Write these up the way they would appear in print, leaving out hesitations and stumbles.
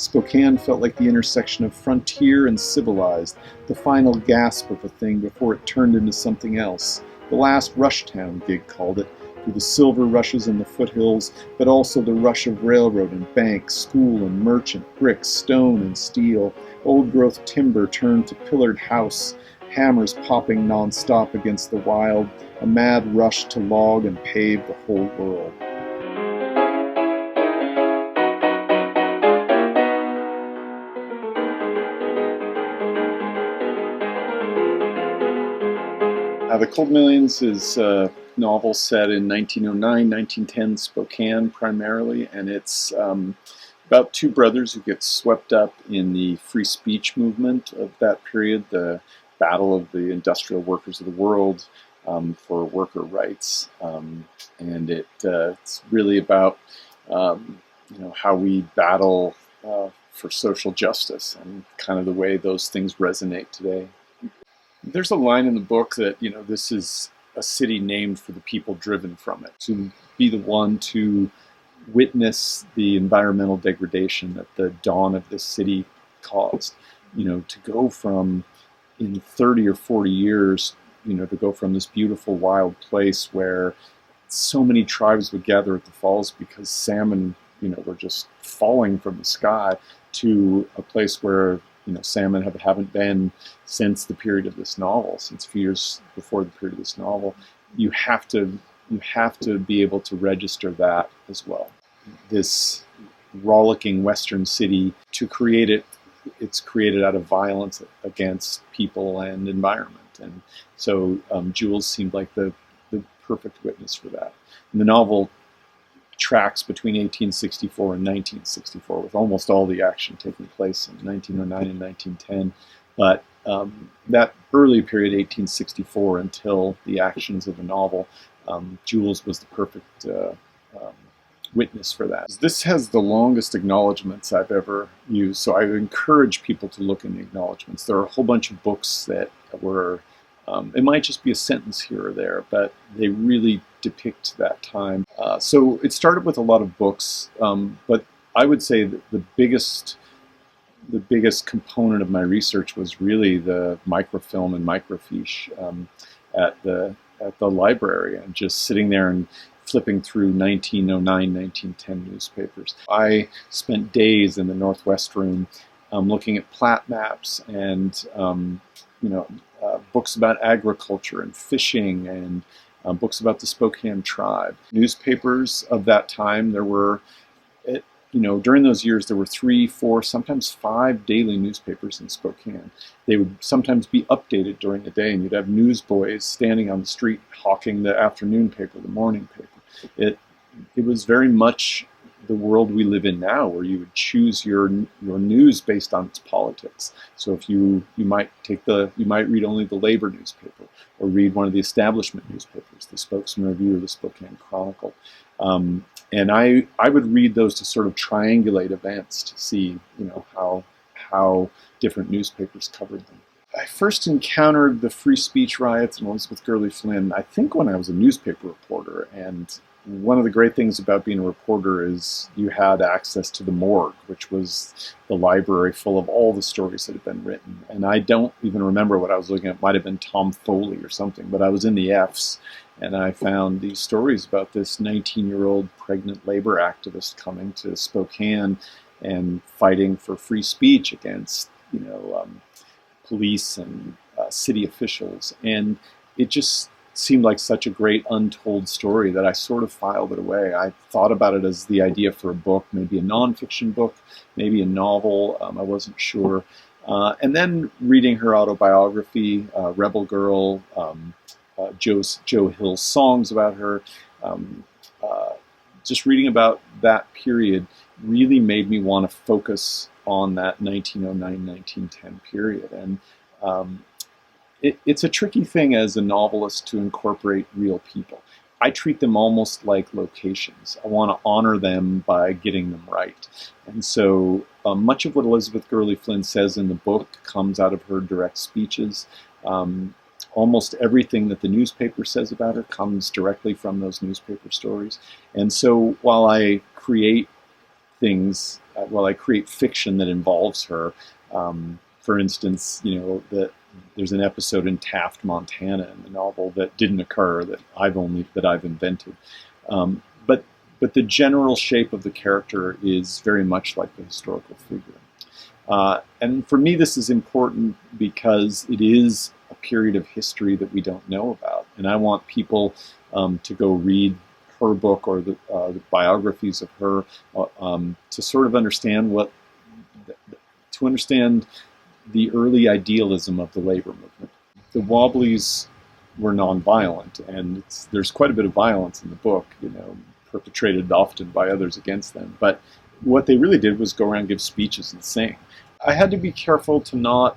Spokane felt like the intersection of frontier and civilized, the final gasp of a thing before it turned into something else. The last rush town, Gig called it, through the silver rushes in the foothills, but also the rush of railroad and bank, school and merchant, brick, stone and steel. Old-growth timber turned to pillared house, hammers popping non-stop against the wild, a mad rush to log and pave the whole world. The Cold Millions is a novel set in 1909, 1910 Spokane primarily, and it's about two brothers who get swept up in the free speech movement of that period, the battle of the industrial workers of the world for worker rights, and it's really about how we battle for social justice and kind of the way those things resonate today. There's a line in the book that, this is a city named for the people driven from it. To be the one to witness the environmental degradation that the dawn of this city caused. To go from, in 30 or 40 years, to go from this beautiful wild place where so many tribes would gather at the falls because salmon, were just falling from the sky, to a place where salmon haven't been since the period of this novel, since a few years before the period of this novel. You have to be able to register that as well. This rollicking Western city, to create it, it's created out of violence against people and environment. And so Jules seemed like the perfect witness for that. And the novel tracks between 1864 and 1964, with almost all the action taking place in 1909 and 1910. But that early period, 1864, until the actions of the novel, Jules was the perfect witness for that. This has the longest acknowledgments I've ever used, so I would encourage people to look in the acknowledgments. There are a whole bunch of books that were, it might just be a sentence here or there, but they really depict that time. So it started with a lot of books, but I would say that the biggest component of my research was really the microfilm and microfiche at the library, and just sitting there and flipping through 1909, 1910 newspapers. I spent days in the Northwest Room looking at plat maps and books about agriculture and fishing, and books about the Spokane tribe. Newspapers of that time, there were, during those years, there were 3, 4, sometimes 5 daily newspapers in Spokane. They would sometimes be updated during the day, and you'd have newsboys standing on the street hawking the afternoon paper, the morning paper. It was very much the world we live in now, where you would choose your news based on its politics. So if you might read only the labor newspaper, or read one of the establishment newspapers, the Spokesman Review or the Spokane Chronicle. And I would read those to sort of triangulate events to see, how different newspapers covered them. I first encountered the free speech riots and Elizabeth Gurley Flynn, I think, when I was a newspaper reporter. And one of the great things about being a reporter is you had access to the morgue, which was the library full of all the stories that had been written. And I don't even remember what I was looking at. It might have been Tom Foley or something, but I was in the F's, and I found these stories about this 19-year-old pregnant labor activist coming to Spokane and fighting for free speech against, police and city officials. And it just seemed like such a great untold story that I sort of filed it away. I thought about it as the idea for a book, maybe a nonfiction book, maybe a novel. I wasn't sure. And then reading her autobiography, Rebel Girl, Joe Hill's songs about her, just reading about that period really made me want to focus on that 1909-1910 period. And it's a tricky thing as a novelist to incorporate real people. I treat them almost like locations. I want to honor them by getting them right. And so much of what Elizabeth Gurley Flynn says in the book comes out of her direct speeches. Almost everything that the newspaper says about her comes directly from those newspaper stories. And so while I create things I create fiction that involves her. For instance, that there's an episode in Taft, Montana, in the novel that didn't occur, that I've invented. But the general shape of the character is very much like the historical figure. And for me, this is important because it is a period of history that we don't know about, and I want people to go read her book or the biographies of her to sort of understand the early idealism of the labor movement. The Wobblies were nonviolent, and there's quite a bit of violence in the book, perpetrated often by others against them. But what they really did was go around and give speeches and sing. I had to be careful to not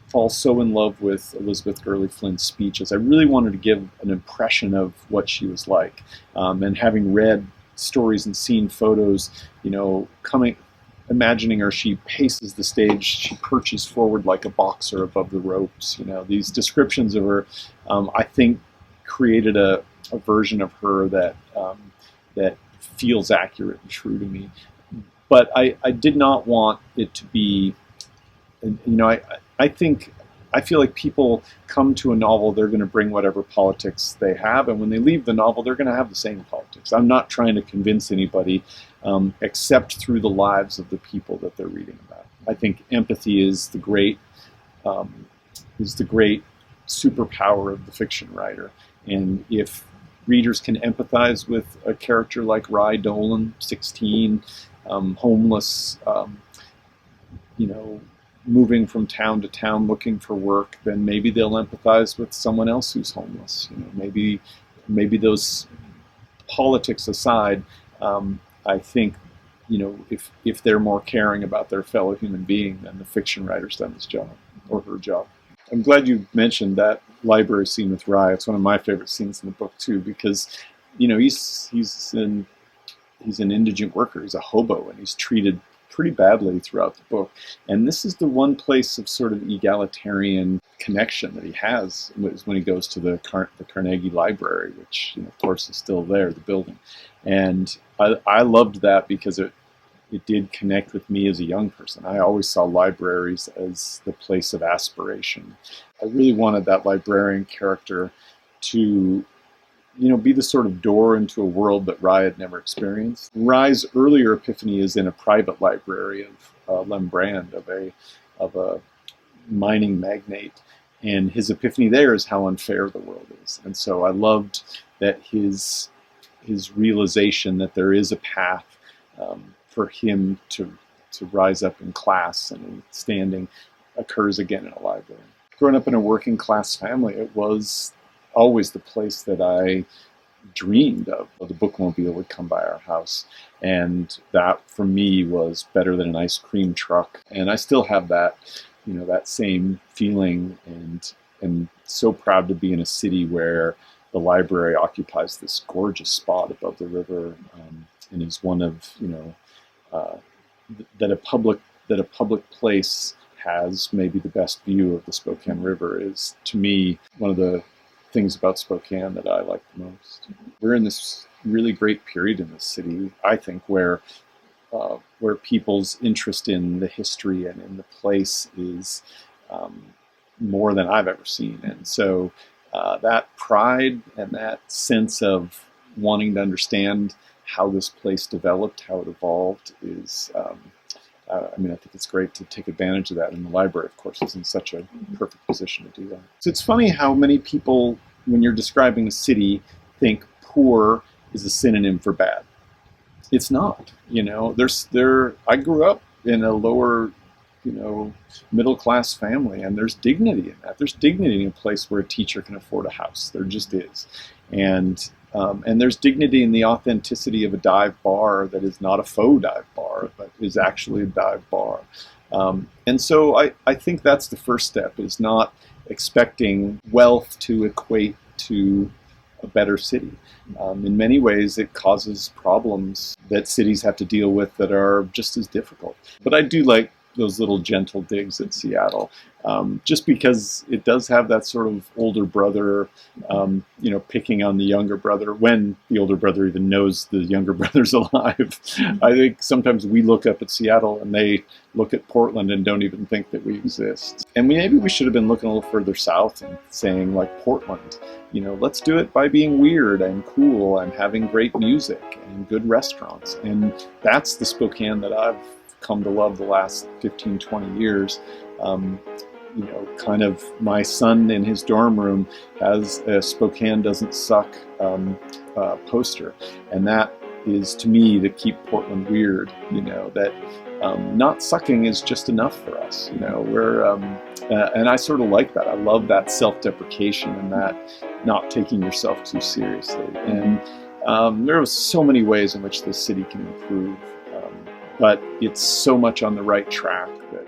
fall so in love with Elizabeth Gurley Flynn's speeches. I really wanted to give an impression of what she was like. And having read stories and seen photos, imagining her, she paces the stage, she perches forward like a boxer above the ropes. These descriptions of her, I think, created a version of her that feels accurate and true to me. But I did not want it to be, I feel like people come to a novel, they're going to bring whatever politics they have, and when they leave the novel, they're going to have the same politics. I'm not trying to convince anybody, except through the lives of the people that they're reading about. I think empathy is the great superpower of the fiction writer, and if readers can empathize with a character like Rye Dolan, 16, homeless, moving from town to town looking for work, then maybe they'll empathize with someone else who's homeless. Maybe those politics aside, I think, if they're more caring about their fellow human being, then the fiction writer's done his job, or her job. I'm glad you mentioned that library scene with Rye. It's one of my favorite scenes in the book too, because he's an indigent worker, he's a hobo, and he's treated pretty badly throughout the book. And this is the one place of sort of egalitarian connection that he has, is when he goes to the Carnegie Library, which of course is still there, the building. And I loved that because it did connect with me as a young person. I always saw libraries as the place of aspiration. I really wanted that librarian character to be the sort of door into a world that Rye had never experienced. Rye's earlier epiphany is in a private library of Lem Brand, of a mining magnate, and his epiphany there is how unfair the world is. And so I loved that his realization that there is a path for him to rise up in class and in standing occurs again in a library. Growing up in a working class family, it was always the place that I dreamed of. The bookmobile would come by our house, and that for me was better than an ice cream truck. And I still have that, that same feeling, and so proud to be in a city where the library occupies this gorgeous spot above the river, and is one of, that a public place has maybe the best view of the Spokane River is, to me, one of the things about Spokane that I like the most. We're in this really great period in this city, I think, where people's interest in the history and in the place is more than I've ever seen. And so that pride and that sense of wanting to understand how this place developed, how it evolved, is I think it's great to take advantage of that, and the library, of course, is in such a perfect position to do that. So it's funny how many people, when you're describing a city, think poor is a synonym for bad. It's not. I grew up in a lower, middle class family, and there's dignity in that. There's dignity in a place where a teacher can afford a house. There just is. And there's dignity in the authenticity of a dive bar that is not a faux dive bar, but is actually a dive bar. And so I think that's the first step, is not expecting wealth to equate to a better city. In many ways, it causes problems that cities have to deal with that are just as difficult. But I do like those little gentle digs at Seattle, just because it does have that sort of older brother, picking on the younger brother when the older brother even knows the younger brother's alive. I think sometimes we look up at Seattle and they look at Portland and don't even think that we exist. And maybe we should have been looking a little further south and saying, like, Portland, let's do it by being weird and cool and having great music and good restaurants. And that's the Spokane that I've come to love the last 15, 20 years. Kind of my son in his dorm room has a Spokane doesn't suck poster. And that is, to me, to keep Portland weird, that not sucking is just enough for us. And I sort of like that. I love that self-deprecation and that not taking yourself too seriously. And there are so many ways in which this city can improve, but it's so much on the right track that